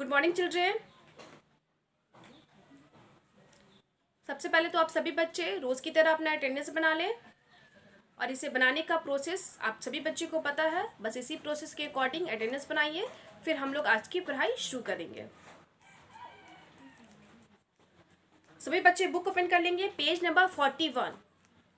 Good morning children. सबसे पहले तो आप सभी बच्चे रोज़ की तरह अपना अटेंडेंस बना लें और इसे बनाने का प्रोसेस आप सभी बच्चे को पता है। बस इसी प्रोसेस के अकॉर्डिंग अटेंडेंस बनाइए, फिर हम लोग आज की पढ़ाई शुरू करेंगे। सभी बच्चे बुक ओपन कर लेंगे, पेज नंबर 41।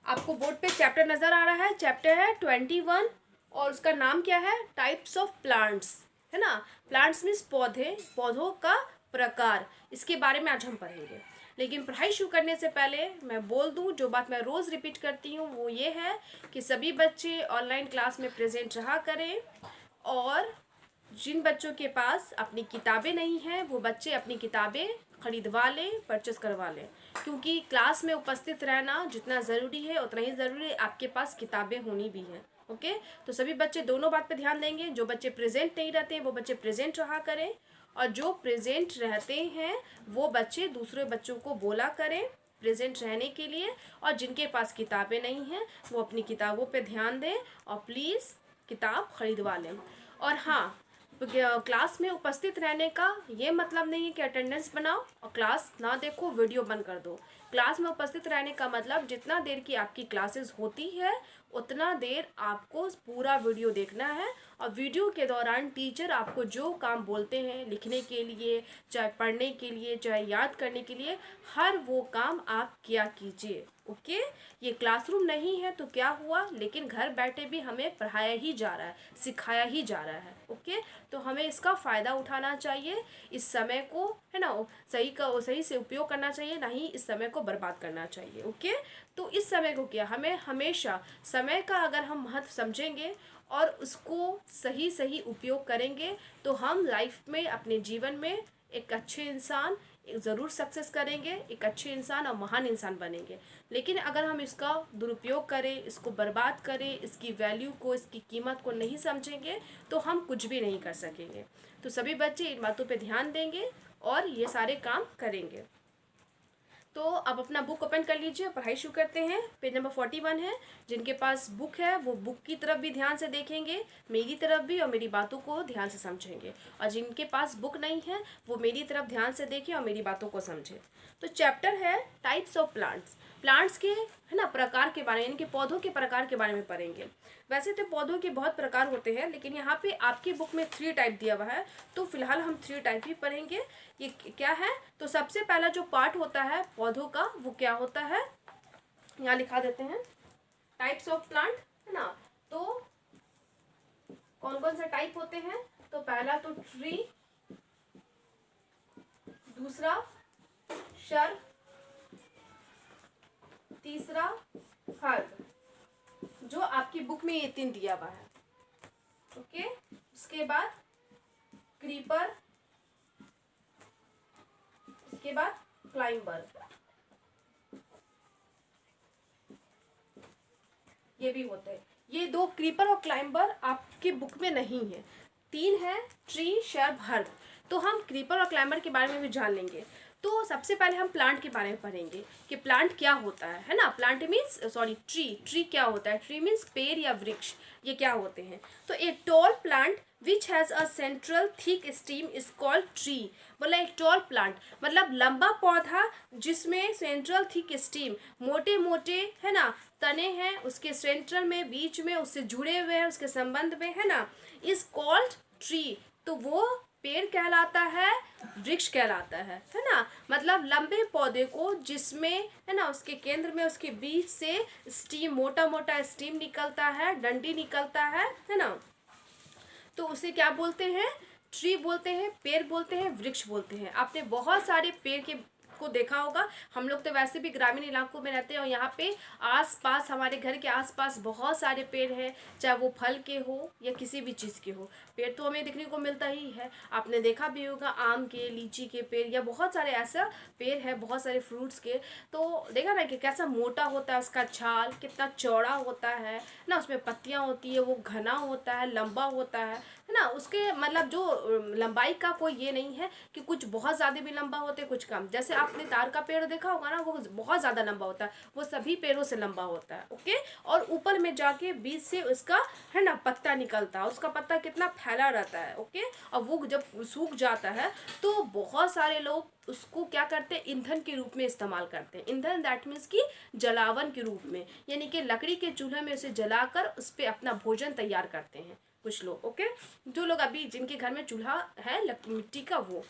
आपको बोर्ड पे चैप्टर नज़र आ रहा है, चैप्टर है 21 और उसका नाम क्या है? टाइप्स ऑफ प्लांट्स, है ना। प्लांट्स मीन्स पौधे, पौधों का प्रकार, इसके बारे में आज हम पढ़ेंगे। लेकिन पढ़ाई शुरू करने से पहले मैं बोल दूं, जो बात मैं रोज़ रिपीट करती हूँ वो ये है कि सभी बच्चे ऑनलाइन क्लास में प्रेजेंट रहा करें और जिन बच्चों के पास अपनी किताबें नहीं हैं वो बच्चे अपनी किताबें खरीदवा लें, परचेस करवा लें, क्योंकि क्लास में उपस्थित रहना जितना ज़रूरी है उतना ही ज़रूरी है आपके पास किताबें होनी भी हैं। ओके, तो सभी बच्चे दोनों बात पे ध्यान देंगे। जो बच्चे प्रेजेंट नहीं रहते वो बच्चे प्रेजेंट रहा करें और जो प्रेजेंट रहते हैं वो बच्चे दूसरे बच्चों को बोला करें प्रेजेंट रहने के लिए, और जिनके पास किताबें नहीं हैं वो अपनी किताबों पे ध्यान दें और प्लीज़ किताब खरीदवा लें। और हाँ, क्लास में उपस्थित रहने का ये मतलब नहीं है कि अटेंडेंस बनाओ और क्लास ना देखो, वीडियो बंद कर दो। क्लास में उपस्थित रहने का मतलब जितना देर की आपकी क्लासेस होती है उतना देर आपको पूरा वीडियो देखना है, और वीडियो के दौरान टीचर आपको जो काम बोलते हैं लिखने के लिए, चाहे पढ़ने के लिए, चाहे याद करने के लिए, हर वो काम आप किया कीजिए। ओके, ये क्लासरूम नहीं है तो क्या हुआ, लेकिन घर बैठे भी हमें पढ़ाया ही जा रहा है, सिखाया ही जा रहा है। ओके, तो हमें इसका फ़ायदा उठाना चाहिए, इस समय को, है ना, सही से उपयोग करना चाहिए, ना ही इस समय को बर्बाद करना चाहिए। ओके, तो इस समय को क्या, हमें हमेशा समय का अगर हम महत्व समझेंगे और उसको सही सही उपयोग करेंगे तो हम लाइफ में, अपने जीवन में एक अच्छे इंसान ज़रूर सक्सेस करेंगे, एक अच्छे इंसान और महान इंसान बनेंगे। लेकिन अगर हम इसका दुरुपयोग करें, इसको बर्बाद करें, इसकी वैल्यू को, इसकी कीमत को नहीं समझेंगे तो हम कुछ भी नहीं कर सकेंगे। तो सभी बच्चे इन बातों पे ध्यान देंगे और ये सारे काम करेंगे। तो अब अपना बुक ओपन कर लीजिए, पढ़ाई शुरू करते हैं। पेज नंबर 41 है। जिनके पास बुक है वो बुक की तरफ भी ध्यान से देखेंगे, मेरी तरफ भी, और मेरी बातों को ध्यान से समझेंगे। और जिनके पास बुक नहीं है वो मेरी तरफ ध्यान से देखें और मेरी बातों को समझें। तो चैप्टर है टाइप्स ऑफ प्लांट्स। प्लांट्स के, है ना, प्रकार के बारे में, यानी कि पौधों के प्रकार के बारे में पढ़ेंगे। वैसे तो पौधों के बहुत प्रकार होते हैं, लेकिन यहाँ पे आपकी बुक में 3 टाइप दिया हुआ है, तो फिलहाल हम 3 टाइप ही पढ़ेंगे। ये क्या है? तो सबसे पहला जो पार्ट होता है पौधों का वो क्या होता है, यहाँ लिखा देते हैं, टाइप्स ऑफ प्लांट, है ना। तो कौन कौन से टाइप होते हैं? तो पहला तो ट्री, दूसरा शर, तीसरा हर्ब, जो आपकी बुक में ये 3 दिया हुआ है। ओके, उसके बाद क्रीपर, उसके बाद क्लाइंबर, ये भी होते हैं। ये 2 क्रीपर और क्लाइंबर आपके बुक में नहीं है। 3 है ट्री, शर्ब, हर्ब। तो हम क्रीपर और क्लाइंबर के बारे में भी जान लेंगे। तो सबसे पहले हम प्लांट के बारे में पढ़ेंगे कि प्लांट क्या होता है ना। प्लांट मीन्स, सॉरी, ट्री क्या होता है? ट्री मीन्स पेड़ या वृक्ष, ये क्या होते हैं? तो a tall plant which has a central thick steam is called tree. बोला एक टॉल प्लांट मतलब लंबा पौधा जिसमें सेंट्रल थिक स्टीम, मोटे मोटे, है ना, तने हैं उसके सेंट्रल में, बीच में, उससे जुड़े हुए हैं, उसके संबंध में, है ना, इज कॉल्ड ट्री। तो वो पेड़ कहलाता है, वृक्ष कहलाता है ना। मतलब लंबे पौधे को जिसमें, है ना, उसके केंद्र में, उसके बीच से स्टीम, मोटा मोटा स्टीम निकलता है, डंडी निकलता है ना, तो उसे क्या बोलते हैं? ट्री बोलते हैं, पेड़ बोलते हैं, वृक्ष बोलते हैं। आपने बहुत सारे पेड़ के को देखा होगा। हम लोग तो वैसे भी ग्रामीण इलाकों में रहते हैं और यहाँ पे आसपास, हमारे घर के आसपास बहुत सारे पेड़ हैं, चाहे वो फल के हो या किसी भी चीज़ के हो। पेड़ तो हमें देखने को मिलता ही है। आपने देखा भी होगा आम के, लीची के पेड़, या बहुत सारे ऐसा पेड़ है, बहुत सारे फ्रूट्स के। तो देखा ना कि कैसा मोटा होता है उसका छाल, कितना चौड़ा होता है ना, उसमें पत्तियाँ होती है, वो घना होता है, लंबा होता है ना, उसके मतलब जो लंबाई का कोई ये नहीं है कि कुछ बहुत ज़्यादा भी लंबा होते हैं कुछ कम। जैसे आपने तार का पेड़ देखा होगा ना, वो बहुत ज़्यादा लंबा होता है, वो सभी पेड़ों से लंबा होता है। ओके, और ऊपर में जाके बीच से उसका है ना पत्ता निकलता है, उसका पत्ता कितना फैला रहता है। ओके, और वो जब सूख जाता है तो बहुत सारे लोग उसको क्या करते हैं, ईंधन के रूप में इस्तेमाल करते हैं। ईंधन दैट मीन्स कि जलावन के रूप में, यानी कि लकड़ी के चूल्हे में उसे जलाकर उस पर अपना भोजन तैयार करते हैं कुछ लोग। ओके, जो लोग अभी जिनके घर में चूल्हा है मिट्टी का, वो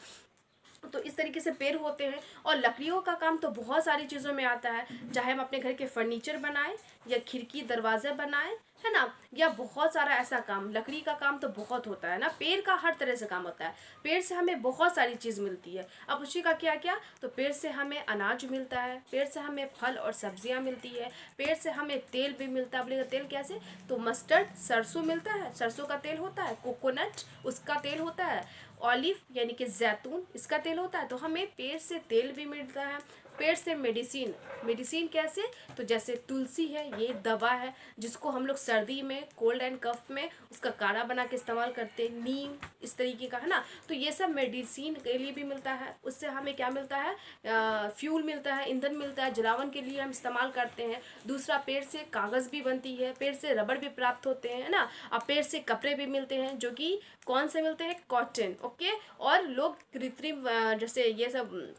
तो इस तरीके से पेड़ होते हैं। और लकड़ियों का काम तो बहुत सारी चीज़ों में आता है, चाहे हम अपने घर के फर्नीचर बनाएं या खिड़की दरवाजे बनाएं, है ना, या बहुत सारा ऐसा काम, लकड़ी का काम तो बहुत होता है ना। पेड़ का हर तरह से काम होता है, पेड़ से हमें बहुत सारी चीज़ मिलती है। अब उसी का क्या क्या, तो पेड़ से हमें अनाज मिलता है, पेड़ से हमें फल और सब्जियां मिलती है, पेड़ से हमें तेल भी मिलता है। बोलेगा तेल कैसे, तो मस्टर्ड सरसों मिलता है, सरसों का तेल होता है, कोकोनट उसका तेल होता है, ऑलिव यानी कि जैतून इसका तेल होता है। तो हमें पेड़ से तेल भी मिलता है। पेड़ से मेडिसिन, मेडिसिन कैसे, तो जैसे तुलसी है, ये दवा है जिसको हम लोग सर्दी में कोल्ड एंड कफ में उसका काढ़ा बना के इस्तेमाल करते हैं। नीम इस तरीके का है ना, तो ये सब मेडिसिन के लिए भी मिलता है। उससे हमें क्या मिलता है, फ्यूल मिलता है, ईंधन मिलता है, जलावन के लिए हम इस्तेमाल करते हैं। दूसरा, पेड़ से कागज़ भी बनती है, पेड़ से रबड़ भी प्राप्त होते हैं, है ना। और पेड़ से कपड़े भी मिलते हैं, जो कि कौन से मिलते हैं, कॉटन। ओके, और लोग कृत्रिम जैसे ये सब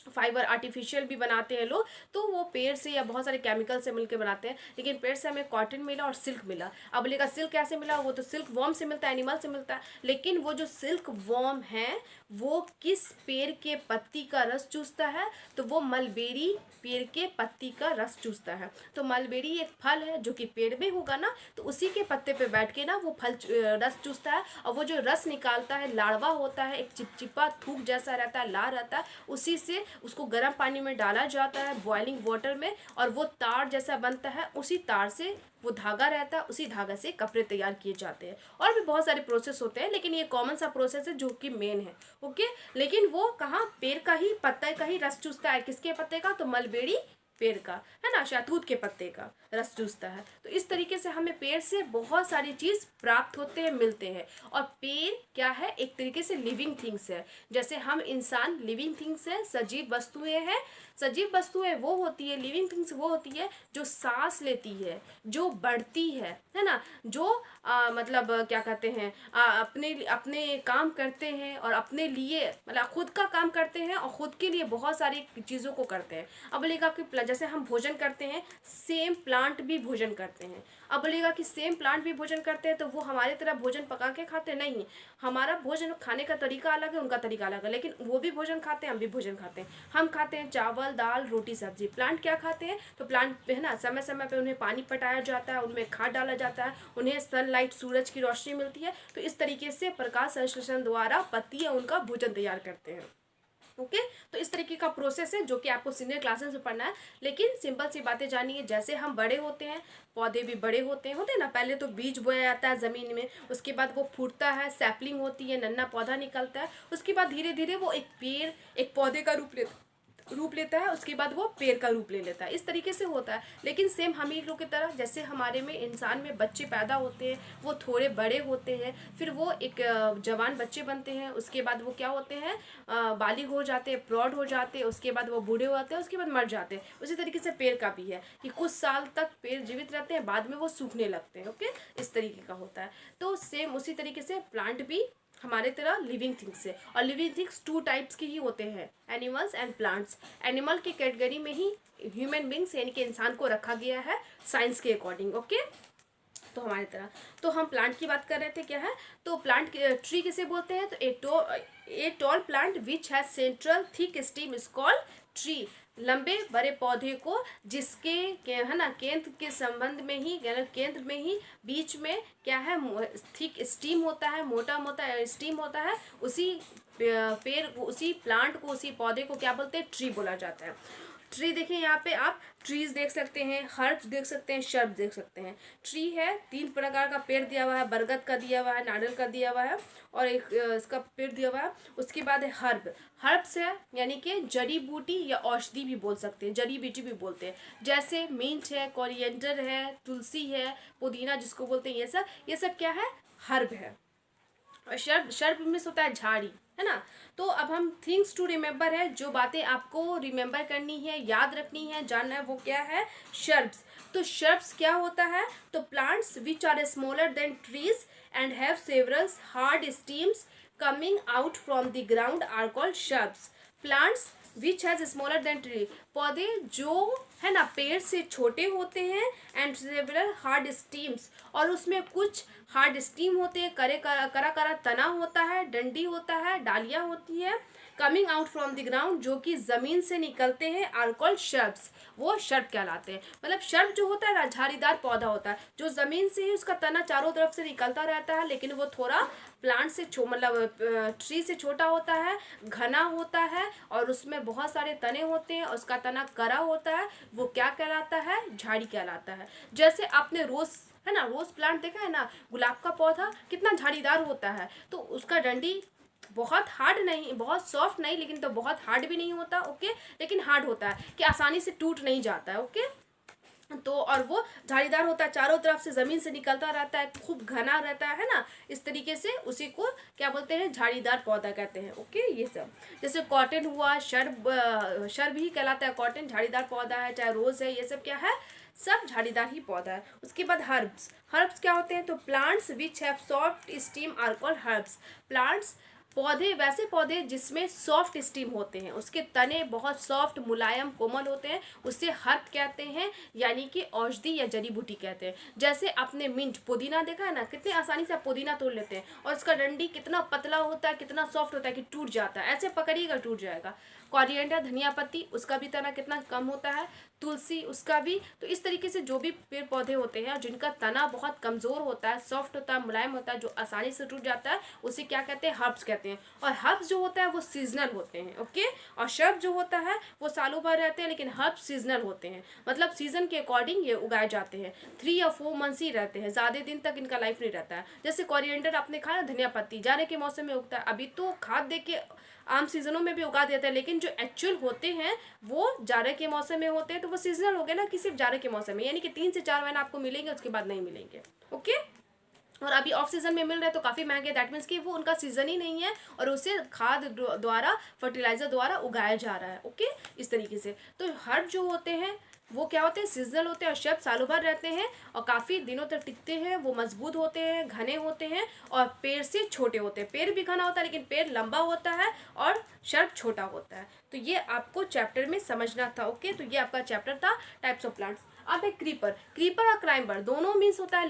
फाइबर आर्टिफिशियल भी बनाते हैं लोग, तो वो पेड़ से या बहुत सारे केमिकल से मिलकर बनाते हैं। लेकिन पेड़ से हमें कॉटन मिला और सिल्क मिला। अब बोलेगा सिल्क कैसे मिला, वो तो सिल्क वॉर्म से मिलता है, एनिमल से मिलता है। लेकिन वो जो सिल्क वॉर्म है वो किस पेड़ के पत्ती का रस चूसता है, तो वो मलबेरी पेड़ के पत्ती का रस चूसता है। तो मलबेरी एक फल है जो कि पेड़ में होगा ना, तो उसी के पत्ते पे बैठ के ना वो फल रस चूसता है। और वो जो रस निकालता है, लार्वा होता है, एक चिपचिपा थूक जैसा रहता है, लार रहता है, उसी से उसको गर्म पानी में डाला जाता है, बॉइलिंग वाटर में, और वो तार जैसा बनता है। उसी तार से वो धागा रहता है, उसी धागा से कपड़े तैयार किए जाते हैं। और भी बहुत सारे प्रोसेस होते हैं, लेकिन ये कॉमन सा प्रोसेस है जो कि मेन है। ओके, लेकिन वो कहाँ, पेड़ का ही पत्ते का ही रस चूसता है। किसके पत्ते का, तो मलबेरी पेड़ का, है ना, शहतूत के पत्ते का रस चूसता है। तो इस तरीके से हमें पेड़ से बहुत सारी चीज़ प्राप्त होते हैं, मिलते हैं। और पेड़ क्या है, एक तरीके से लिविंग थिंग्स है। जैसे हम इंसान लिविंग थिंग्स है, सजीव वस्तुएं हैं। सजीव वस्तुएं वो होती है, लिविंग थिंग्स वो होती है जो सांस लेती है, जो बढ़ती है ना, जो मतलब क्या कहते हैं, अपने अपने काम करते हैं और अपने लिए मतलब खुद का काम करते हैं और खुद के लिए बहुत सारी चीज़ों को करते हैं। अब बोलेगा कि जैसे हम भोजन करते हैं, सेम प्लांट भी भोजन करते हैं। अब बोलेगा कि सेम प्लांट भी भोजन करते हैं, तो वो हमारे तरह भोजन पका के खाते नहीं। हमारा भोजन खाने का तरीका अलग है, उनका तरीका अलग है, लेकिन वो भी भोजन खाते हैं, हम भी भोजन खाते हैं। हम खाते हैं चावल दाल रोटी सब्जी। प्लांट क्या खाते हैं, तो प्लांट पे है ना समय समय पे उन्हें पानी पटाया जाता है, उनमें खाद डाला जाता है, उन्हें सनलाइट सूरज की रोशनी मिलती है। तो इस तरीके से प्रकाश संश्लेषण द्वारा पत्तियां उनका भोजन तैयार करते हैं। ओके, तो इस तरीके का प्रोसेस है जो कि आपको सीनियर क्लासेस में पढ़ना है। लेकिन सिंपल सी बातें जानिए, जैसे हम बड़े होते हैं, पौधे भी बड़े होते हैं ना। पहले तो बीज बोया जाता है ज़मीन में, उसके बाद वो फूटता है, सैपलिंग होती है, नन्ना पौधा निकलता है, उसके बाद धीरे धीरे वो एक पेड़, एक पौधे का रूप लेता है, उसके बाद वो पेड़ का रूप ले लेता है। इस तरीके से होता है। लेकिन सेम हम ही लोग की तरह, जैसे हमारे में इंसान में बच्चे पैदा होते हैं, वो थोड़े बड़े होते हैं, फिर वो एक जवान बच्चे बनते हैं, उसके बाद वो क्या होते हैं, बालिग हो जाते हैं, प्रौढ़ हो जाते हैं, उसके बाद वो बूढ़े होते हैं, उसके बाद मर जाते हैं। उसी तरीके से पेड़ का भी है कि कुछ साल तक पेड़ जीवित रहते हैं, बाद में वो सूखने लगते हैं। ओके, इस तरीके का होता है। तो सेम उसी तरीके से प्लांट भी हमारे तरह लिविंग थिंग्स है। और लिविंग थिंग्स टू टाइप्स की ही होते हैं, एनिमल्स एंड प्लांट्स। एनिमल की कैटेगरी में ही ह्यूमन बींग्स यानी कि इंसान को रखा गया है साइंस के अकॉर्डिंग। ओके, तो हमारी तरह, तो हम प्लांट की बात कर रहे थे, क्या है, तो प्लांट ट्री किसे बोलते हैं, तो a tall plant which has central thick steam is called tree. लंबे बड़े पौधे को जिसके है ना केंद्र के संबंध में ही, केंद्र में ही बीच में क्या है, थिक स्टीम होता है, मोटा मोटा स्टीम होता है, उसी पेड़ को, उसी प्लांट को, उसी पौधे को क्या बोलते हैं, ट्री बोला जाता है। ट्री देखिए, यहाँ पे आप ट्रीज देख सकते हैं, हर्ब्स देख सकते हैं, शर्ब देख सकते हैं। ट्री है, 3 प्रकार का पेड़ दिया हुआ है, बरगद का दिया हुआ है, नारियल का दिया हुआ है, और एक इसका पेड़ दिया हुआ है। उसके बाद है हर्ब। हर्ब्स है यानी कि जड़ी बूटी या औषधि भी बोल सकते हैं, जड़ी बूटी भी बोलते हैं। जैसे मिंट है, कोरिएंडर है, तुलसी है, पुदीना जिसको बोलते हैं, ये सब क्या है, हर्ब है। और शर्प शर्प मीन्स होता है झाड़ी, है ना। तो अब हम थिंग्स टू रिमेंबर है, जो बातें आपको रिमेंबर करनी है, याद रखनी है, जानना है, वो क्या है, शर्प्स। तो शर्प्स क्या होता है, तो plants which are smaller than trees and have several hard stems coming out from the ground are called shrubs. Plants which has smaller than tree, पौधे जो है ना पेड़ से छोटे होते हैं, एंड सेवरल हार्ड स्टीम्स, और उसमें कुछ हार्ड स्टीम होते हैं, करा करा तना होता है, डंडी होता है, डालियाँ होती है, coming out from the ground, जो कि ज़मीन से निकलते हैं, आर कॉल्ड शर्प्स, वो शर्प कहलाते हैं। मतलब शर्प जो होता है ना, झाड़ीदार पौधा होता है, जो ज़मीन से ही उसका तना चारों तरफ से निकलता रहता है, लेकिन वो थोड़ा प्लांट से मतलब ट्री से छोटा होता है, घना होता है, और उसमें बहुत सारे तने होते हैं, उसका तना करा होता है, वो क्या कहलाता है, झाड़ी कहलाता है। जैसे आपने रोज़ है ना, रोज़ प्लांट देखा है ना, गुलाब का पौधा कितना झाड़ीदार होता है, तो उसका डंडी बहुत हार्ड नहीं, बहुत सॉफ्ट नहीं, लेकिन तो बहुत हार्ड भी नहीं होता, ओके, लेकिन हार्ड होता है कि आसानी से टूट नहीं जाता है, ओके। तो और वो झाड़ीदार होता है, चारों तरफ से ज़मीन से निकलता रहता है, खूब घना रहता है ना, इस तरीके से उसी को क्या बोलते हैं, झाड़ीदार पौधा कहते हैं, ओके। ये सब जैसे कॉटन हुआ, शर्ब ही कहलाता है कॉटन, झाड़ीदार पौधा है, चाहे रोज़ है, ये सब क्या है, सब झाड़ीदार ही पौधा है। उसके बाद हर्ब्स, हर्ब्स क्या होते हैं, तो plants which have soft stem are called herbs. Plants पौधे, वैसे पौधे जिसमें सॉफ्ट स्टीम होते हैं, उसके तने बहुत सॉफ्ट मुलायम कोमल होते हैं, उसे हर्ब कहते हैं, यानी कि औषधि या जड़ी बूटी कहते हैं। जैसे आपने मिंट, पुदीना देखा है ना, कितने आसानी से आप पुदीना तोड़ लेते हैं, और उसका डंडी कितना पतला होता है, कितना सॉफ्ट होता है कि टूट जाता है, ऐसे पकड़िएगा टूट जाएगा। कोरिएंडर, धनिया पत्ती, उसका भी तना कितना कम होता है, तुलसी, उसका भी। तो इस तरीके से जो भी पेड़ पौधे होते हैं जिनका तना बहुत कमज़ोर होता है, सॉफ्ट होता है, मुलायम होता है, जो आसानी से टूट जाता है, उसे क्या कहते हैं, हर्ब्स कहते हैं। और हर्ब्स जो होता है वो सीजनल होते हैं, ओके। और शर्ब जो होता है वो सालों भर रहते हैं, लेकिन हर्ब्स सीजनल होते हैं, मतलब सीजन के अकॉर्डिंग ये उगाए जाते हैं, 3 या 4 मंथ्स ही रहते हैं, ज़्यादा दिन तक इनका लाइफ नहीं रहता है। जैसे कोरिएंडर आपने खाया, धनिया पत्ती जाड़े के मौसम में उगता है, अभी तो खाद दे के आम सीजनों में भी उगा देते हैं, लेकिन जो एक्चुअल होते हैं वो जाड़े के मौसम में होते हैं, तो वो सीजनल हो गए ना, कि सिर्फ जाड़े के मौसम में, यानी कि 3 से 4 महीना आपको मिलेंगे, उसके बाद नहीं मिलेंगे, ओके। और अभी ऑफ सीजन में मिल रहे हैं तो काफ़ी महंगे, दैट मीन्स कि वो उनका सीजन ही नहीं है, और उसे खाद द्वारा, फर्टिलाइजर द्वारा उगाया जा रहा है, ओके। इस तरीके से तो हर्ब जो होते हैं वो क्या होते हैं, सीजनल होते हैं, और शर्ब सालों भर रहते हैं, और काफ़ी दिनों तक टिकते हैं, वो मजबूत होते हैं, घने होते हैं, और पेड़ से छोटे होते हैं। पेड़ भी घना होता है, लेकिन पेड़ लंबा होता है, और शर्ब छोटा होता है। तो ये आपको चैप्टर में समझना था, ओके। तो ये आपका चैप्टर था टाइप्स ऑफ प्लांट्स। अब है क्रीपर। क्रीपर और क्लाइंबर दोनों मीन्स होता है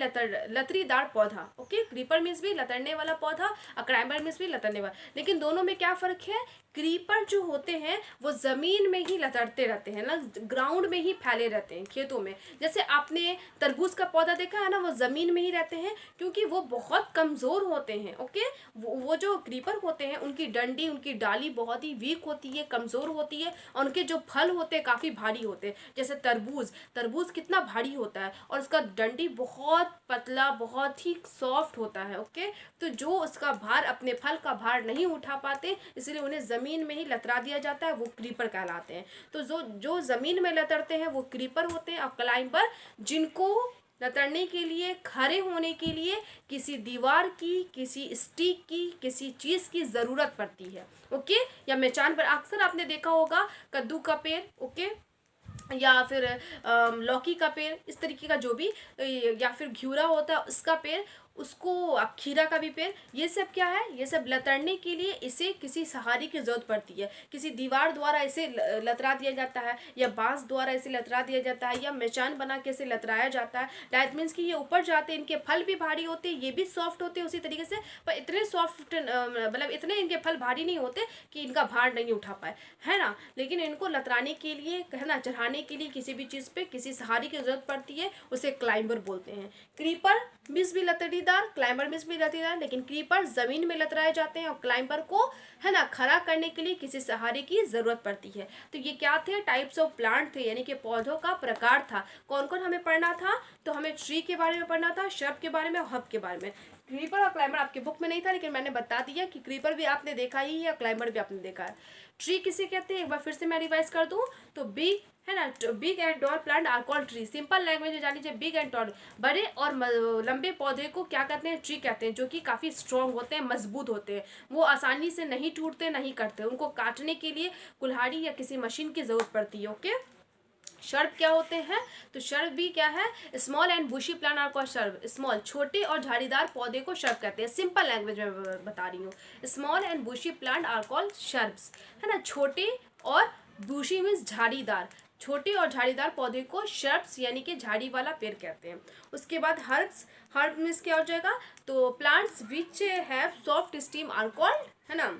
लतरीदार पौधा, ओके। क्रीपर मीन्स भी लतरने वाला पौधा, और क्लाइंबर मीन्स भी लतरने वाला, लेकिन दोनों में क्या फ़र्क है, क्रीपर जो होते हैं वो ज़मीन में ही लतरते रहते हैं ना, ग्राउंड में ही फैले रहते हैं, खेतों में। जैसे आपने तरबूज का पौधा देखा है ना, वो ज़मीन में ही रहते हैं, क्योंकि वो बहुत कमज़ोर होते हैं, ओके। वो जो क्रीपर होते हैं उनकी डंडी, उनकी डाली बहुत ही वीक होती है, कमज़ोर होती है, और उनके जो फल होते हैं काफ़ी भारी होते हैं। जैसे तरबूज, तरबूज कितना भारी होता है, और उसका डंडी बहुत पतला, बहुत ही सॉफ्ट होता है, ओके। तो जो उसका भार, अपने फल का भार नहीं उठा पाते, इसलिए उन्हें ज़मीन में ही लतरा दिया जाता है, वो क्रीपर कहलाते हैं। तो जो जो ज़मीन में लतरते हैं वो क्रीपर होते हैं, और क्लाइंबर जिनको लतरने के लिए, खड़े होने के लिए किसी दीवार की, किसी स्टिक की, किसी चीज़ की ज़रूरत पड़ती है, ओके। या मैचान पर अक्सर आपने देखा होगा कद्दू का पेड़, ओके, या फिर लौकी का पेड़, इस तरीके का जो भी, या फिर घिउरा होता है उसका पेड़, उसको खीरा का भी पेड़, ये सब क्या है, ये सब लतरने के लिए इसे किसी सहारे की ज़रूरत पड़ती है। किसी दीवार द्वारा इसे लतरा दिया जाता है, या बांस द्वारा इसे लतरा दिया जाता है, या मैचान बना के इसे लतराया जाता है। दैट मीन्स कि ये ऊपर जाते हैं, इनके फल भी भारी होते हैं, ये भी सॉफ्ट होते हैं उसी तरीके से, पर इतने सॉफ्ट मतलब इतने इनके फल भारी नहीं होते कि इनका भार नहीं उठा पाए, है ना। लेकिन इनको लतराने के लिए, है ना, चढ़ाने के लिए किसी भी चीज़ पे किसी सहारे की ज़रूरत पड़ती है, उसे क्लाइंबर बोलते हैं। क्रीपर मीन्स भी लतड़ीदार, क्लाइंबर मीन्स भी लतड़ीदार, लेकिन क्रीपर ज़मीन में लतराए जाते हैं, और क्लाइंबर को, है ना, खड़ा करने के लिए किसी सहारे की ज़रूरत पड़ती है। तो ये क्या थे, टाइप्स ऑफ प्लांट थे, यानी कि पौधों का प्रकार था। कौन कौन हमें पढ़ना था, तो हमें ट्री के बारे में पढ़ना था, शर्ब के बारे में, और हर्ब के बारे में। क्रीपर और क्लाइंबर आपके बुक में नहीं था, लेकिन मैंने बता दिया कि क्रीपर भी आपने देखा ही है, क्लाइंबर भी आपने देखा है। ट्री किसे कहते हैं, एक बार फिर से मैं रिवाइज कर दूं, तो बिग है ना। Big and tall plant are called tree. Simple language में जान लीजिए, बिग एंड टॉल बड़े और लंबे पौधे को क्या कहते हैं, ट्री कहते हैं, जो कि काफ़ी स्ट्रॉन्ग होते हैं, मजबूत होते हैं, वो आसानी से नहीं टूटते नहीं कटते, उनको काटने के लिए कुल्हाड़ी या किसी मशीन की ज़रूरत पड़ती है। ओके, शर्ब क्या होते हैं, तो शर्ब भी क्या है, small and bushy plant are called shrub. Small छोटे और झाड़ीदार पौधे को शर्ब कहते हैं। सिंपल लैंग्वेज में बता रही हूँ, small and bushy plant are called shrubs, है ना। छोटे और बुशी मीन्स झाड़ीदार, छोटे और झाड़ीदार पौधे को शर्ब्स यानी कि झाड़ी वाला पेड़ कहते हैं। उसके बाद हर्ब्स, हर्ब मीन्स क्या हो जाएगा, तो plants which have soft stem are called, है ना,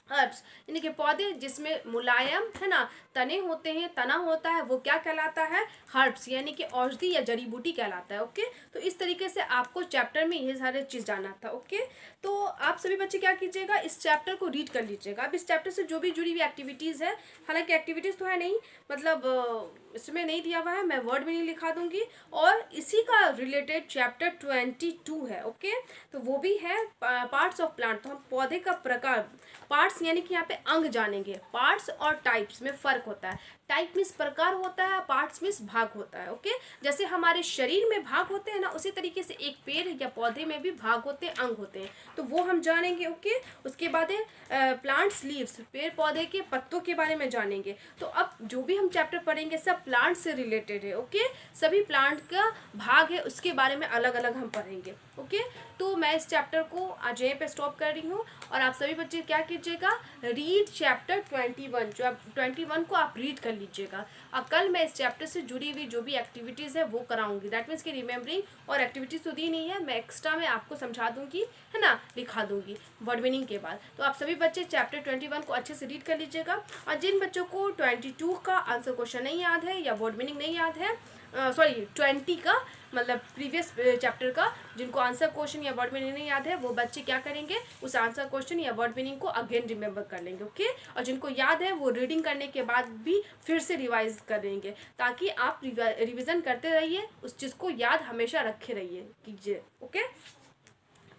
हर्ब्स, यानी कि पौधे जिसमें मुलायम, है ना, तने होते हैं, तना होता है, वो क्या कहलाता है, हर्ब्स, यानी कि औषधि या जड़ी बूटी कहलाता है। ओके, तो इस तरीके से आपको चैप्टर में ये सारे चीज़ जानना था। ओके, तो आप सभी बच्चे क्या कीजिएगा, इस चैप्टर को रीड कर लीजिएगा। अब इस चैप्टर से जो भी जुड़ी हुई एक्टिविटीज़ है, हालांकि एक्टिविटीज़ तो है नहीं, मतलब इसमें नहीं दिया हुआ है, मैं वर्ड में नहीं लिखा दूंगी, और इसी का रिलेटेड चैप्टर 22 है। ओके, तो वो भी है पार्ट्स ऑफ प्लांट। तो हम पौधे का प्रकार, पार्ट्स यानी कि यहाँ पे अंग जानेंगे। पार्ट्स और टाइप्स में फ़र्क होता है। टाइप मीन्स प्रकार होता है, पार्ट्स मीन्स भाग होता है। ओके, जैसे हमारे शरीर में भाग होते हैं ना, उसी तरीके से एक पेड़ या पौधे में भी भाग होते हैं, अंग होते हैं, तो वो हम जानेंगे। ओके, उसके बाद प्लांट्स लीव्स, पेड़ पौधे के पत्तों के बारे में जानेंगे। तो अब जो भी हम चैप्टर पढ़ेंगे सब प्लांट से रिलेटेड है। ओके, सभी प्लांट का भाग है, उसके बारे में अलग अलग हम पढ़ेंगे। ओके, तो मैं इस चैप्टर को आज यहीं पे स्टॉप कर रही हूँ, और आप सभी बच्चे क्या कीजिएगा, रीड चैप्टर 21, जो आप 21 को आप रीड कर लीजिएगा। और कल मैं इस चैप्टर से जुड़ी हुई जो भी एक्टिविटीज़ है वो कराऊंगी। दैट मीन्स कि रिमेंबरिंग और एक्टिविटीज़ तो दी नहीं है, मैं एक्स्ट्रा में आपको समझा दूंगी, है ना, लिखा दूंगी वर्ड मीनिंग के बाद। तो आप सभी बच्चे चैप्टर 21 को अच्छे से रीड कर लीजिएगा। और जिन बच्चों को 22 का आंसर क्वेश्चन नहीं याद है या वर्ड मीनिंग नहीं याद है, सॉरी 20 का मतलब प्रीवियस चैप्टर का, जिनको आंसर क्वेश्चन या वर्ड मीनिंग नहीं याद है, वो बच्चे क्या करेंगे, उस आंसर क्वेश्चन या वर्ड मीनिंग को अगेन रिमेंबर कर लेंगे। ओके, और जिनको याद है वो रीडिंग करने के बाद भी फिर से रिवाइज करेंगे, ताकि आप रिविज़न करते रहिए, उस चीज़ को याद हमेशा रखे रहिए कीजिए। ओके,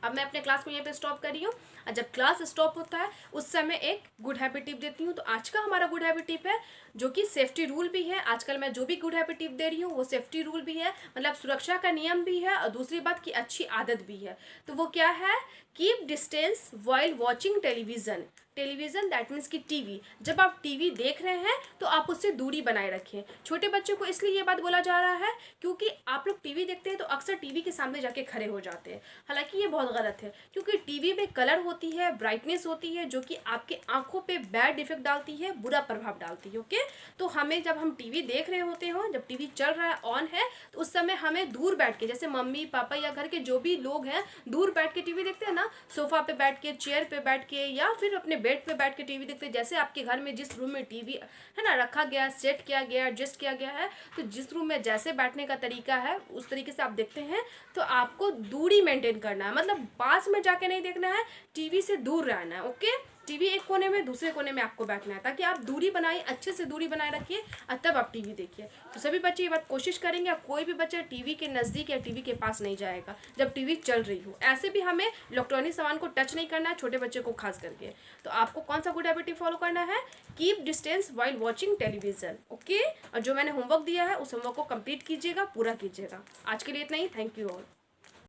अब मैं अपने क्लास को यहीं पे स्टॉप कर रही हूँ, और जब क्लास स्टॉप होता है उस समय एक गुड हैबिट टिप देती हूँ। तो आज का हमारा गुड हैबिट टिप है, जो कि सेफ्टी रूल भी है। आजकल मैं जो भी गुड हैबिट टिप दे रही हूँ वो सेफ्टी रूल भी है, मतलब सुरक्षा का नियम भी है, और दूसरी बात की अच्छी आदत भी है। तो वो क्या है, keep distance while watching television. Television that means कि टीवी, जब आप टीवी देख रहे हैं तो आप उससे दूरी बनाए रखें। छोटे बच्चों को इसलिए ये बात बोला जा रहा है क्योंकि आप लोग टीवी देखते हैं तो अक्सर टीवी के सामने जाके खड़े हो जाते हैं। हालांकि ये बहुत गलत है, क्योंकि टीवी में कलर होती है, ब्राइटनेस होती है, जो कि आपके आंखों पे बैड इफेक्ट डालती है, बुरा प्रभाव डालती है। ओके, तो हमें जब हम टीवी देख रहे होते हो, जब टीवी चल रहा है, ऑन है, तो उस समय हमें दूर बैठ के, जैसे मम्मी पापा या घर के जो भी लोग हैं दूर बैठ के टीवी देखते हैं ना, सोफा पे बैठ के, चेयर पे बैठ के, या फिर अपने बेड पे बैठ के टीवी देखते हैं। जैसे आपके घर में जिस रूम में टीवी, है ना, रखा गया, सेट किया गया, एडजस्ट किया गया है, तो जिस रूम में जैसे बैठने का तरीका है उस तरीके से आप देखते हैं। तो आपको दूरी मेंटेन करना है, मतलब पास में जाके नहीं देखना है, टीवी से दूर रहना है। ओके, टीवी एक कोने में, दूसरे कोने में आपको बैठना है, ताकि आप दूरी बनाइए, अच्छे से दूरी बनाए रखिए, और तब आप टीवी देखिए। तो सभी बच्चे ये बात कोशिश करेंगे, और कोई भी बच्चा टीवी के नज़दीक या टीवी के पास नहीं जाएगा जब टीवी चल रही हो। ऐसे भी हमें इलेक्ट्रॉनिक सामान को टच नहीं करना है, छोटे बच्चे को खास करके। तो आपको कौन सा गुड हैबिट फॉलो करना है, keep distance while watching television. Okay, और जो मैंने होमवर्क दिया है उस होमवर्क को कंप्लीट कीजिएगा, पूरा कीजिएगा। आज के लिए इतना ही, थैंक यू ऑल।